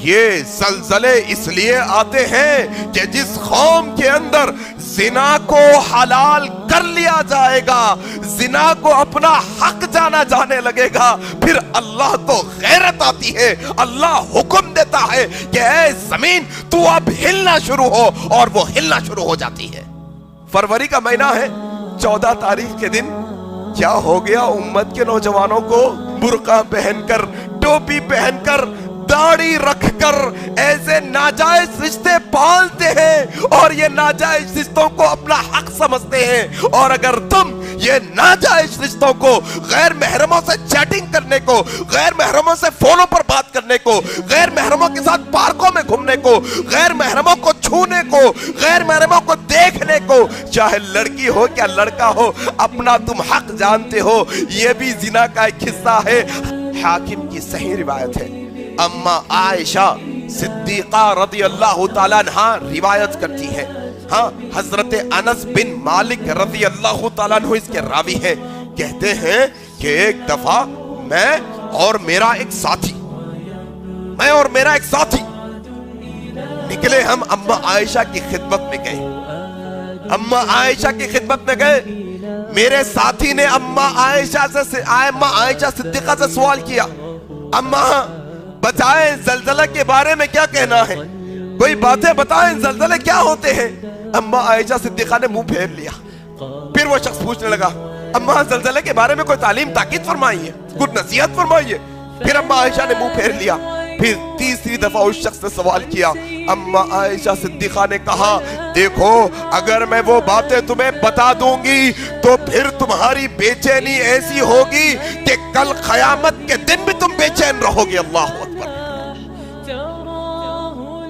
یہ زلزلے اس لیے آتے ہیں کہ جس قوم کے اندر زنا کو حلال کر لیا جائے گا, زنا کو اپنا حق جانا جانے لگے گا, پھر اللہ کو غیرت آتی ہے, اللہ حکم دیتا ہے کہ اے زمین تو اب ہلنا شروع ہو, اور وہ ہلنا شروع ہو جاتی ہے. فروری کا مہینہ ہے, 14 تاریخ کے دن کیا ہو گیا امت کے نوجوانوں کو برقع پہن کر, ٹوپی پہن کر, داڑھی رکھ کر ایسے ناجائز رشتے پالتے ہیں, اور یہ ناجائز رشتوں کو اپنا حق سمجھتے ہیں. اور اگر تم یہ ناجائز رشتوں کو, غیر محرموں سے چیٹنگ کرنے کو, غیر محرموں سے فونوں پر بات کرنے کو, غیر محرموں کے ساتھ پارکوں میں گھومنے کو, غیر محرموں کو چھونے کو, غیر محرموں کو دیکھنے کو, چاہے لڑکی ہو کیا لڑکا ہو, اپنا تم حق جانتے ہو, یہ بھی زنا کا ایک حصہ ہے. حاکم کی صحیح روایت ہے, اما عائشہ صدیقہ رضی اللہ تعالیٰ عنہ روایت کرتی ہے. ہاں, حضرت انس بن مالک رضی اللہ تعالیٰ عنہ اس کے راوی ہیں. کہتے ہیں کہ ایک دفعہ میں اور میرا ایک ساتھی نکلے, ہم اما عائشہ کی خدمت میں گئے. اما عائشہ کی خدمت میں گئے, میرے ساتھی نے اما عائشہ صدیقہ سے سوال کیا, اما بتائیں زلزلہ کے بارے میں کیا کہنا ہے, کوئی باتیں بتائیں, زلزلے کیا ہوتے ہیں. اما عائشہ صدیقہ نے منہ پھیر لیا. پھر وہ شخص پوچھنے لگا, اما زلزلے کے بارے میں کوئی تعلیم تاکید فرمائیے, کچھ نصیحت فرمائیے. پھر اما عائشہ نے منہ پھیر لیا. پھر تیسری دفعہ اس شخص نے سوال کیا. اما عائشہ صدیقہ نے کہا, دیکھو اگر میں وہ باتیں تمہیں بتا دوں گی تو پھر تمہاری بے چینی ایسی ہوگی کہ کل قیامت کے دن بھی تم بے چین رہو گے. اللہ اکبر.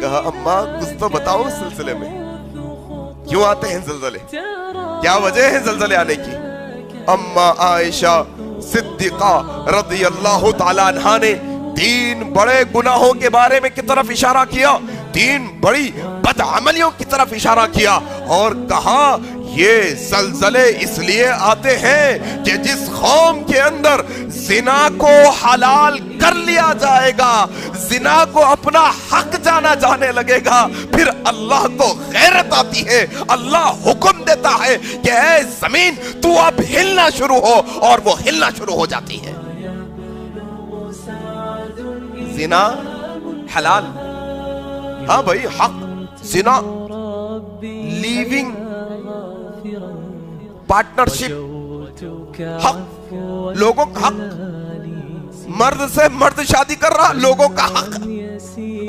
کہا اما کچھ تو بتاؤ اس سلسلے میں, کیوں آتے ہیں زلزلے, کیا وجہ ہے زلزلے آنے کی. اما عائشہ صدیقہ رضی اللہ تعالیٰ عنہ نے 3 بڑے گناہوں کے بارے میں کی طرف اشارہ کیا, 3 بڑی بدعملیوں کی طرف اشارہ کیا, اور کہا یہ زلزلے اس لیے آتے ہیں کہ جس قوم کے اندر زنا کو حلال کر لیا جائے گا, زنا کو اپنا حق جانا جانے لگے گا, پھر اللہ کو غیرت آتی ہے, اللہ حکم دیتا ہے کہ اے زمین تو اب ہلنا شروع ہو, اور وہ ہلنا شروع ہو جاتی ہے. زنا حلال, ہاں بھائی حق, زنا لیونگ پارٹنرشپ حق, لوگوں کا حق, مرد سے مرد شادی کر رہا لوگوں کا حق,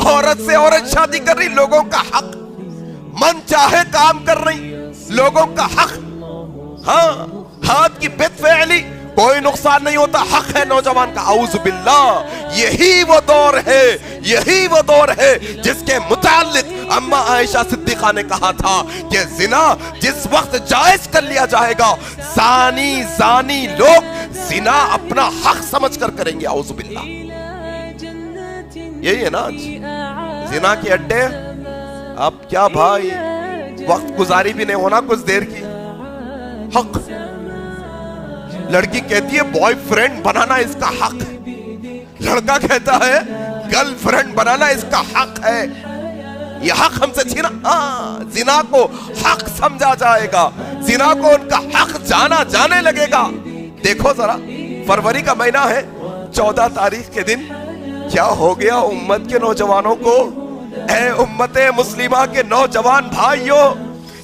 عورت سے عورت شادی کر رہی لوگوں کا حق, من چاہے کام کر رہی لوگوں کا حق. ہاں, ہاتھ کی بد فعلی کوئی نقصان نہیں ہوتا, حق ہے نوجوان کا. اعوذ باللہ, یہی وہ دور ہے جس کے متعلق اما عائشہ صدیقہ نے کہا تھا کہ زنا جس وقت جائز کر لیا جائے گا, زانی لوگ زنا اپنا حق سمجھ کر کریں گے. اعوذ باللہ. یہی ہے نا زنا کے اڈے. اب کیا بھائی, وقت گزاری بھی نہیں ہونا کچھ دیر کی. حق, لڑکی کہتی ہے بوائے فرینڈ بنانا اس کا حق ہے, لڑکا کہتا ہے گرل فرینڈ بنانا اس کا حق ہے. یہ حق ہم سے چھینا. ہاں, زنا کو حق سمجھا جائے گا, زنا کو ان کا حق جانے لگے گا. دیکھو ذرا, فروری کا مہینہ ہے, 14 تاریخ کے دن کیا ہو گیا امت کے نوجوانوں کو. اے امت مسلمہ کے نوجوان بھائیوں,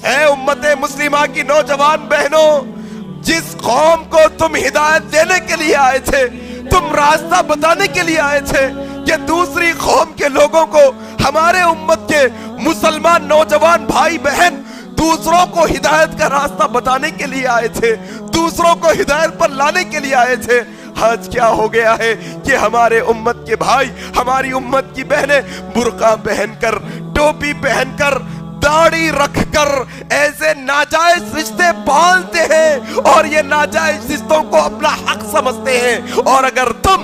اے امت مسلمہ کی نوجوان بہنوں, جس قوم کو تم ہدایت دینے کے لیے آئے تھے, تم راستہ بتانے کے لیے آئے تھے کہ دوسری قوم کے لوگوں کو, ہمارے امت کے مسلمان نوجوان بھائی بہن دوسروں کو ہدایت کا راستہ بتانے کے لیے آئے تھے, دوسروں کو ہدایت پر لانے کے لیے آئے تھے. آج کیا ہو گیا ہے کہ ہمارے امت کے بھائی, ہماری امت کی بہنیں برقع پہن کر, ٹوپی پہن کر, داڑھی رکھ کر ایسے ناجائز رشتے پالتے ہیں, اور یہ ناجائز رشتوں کو اپنا حق سمجھتے ہیں. اور اگر تم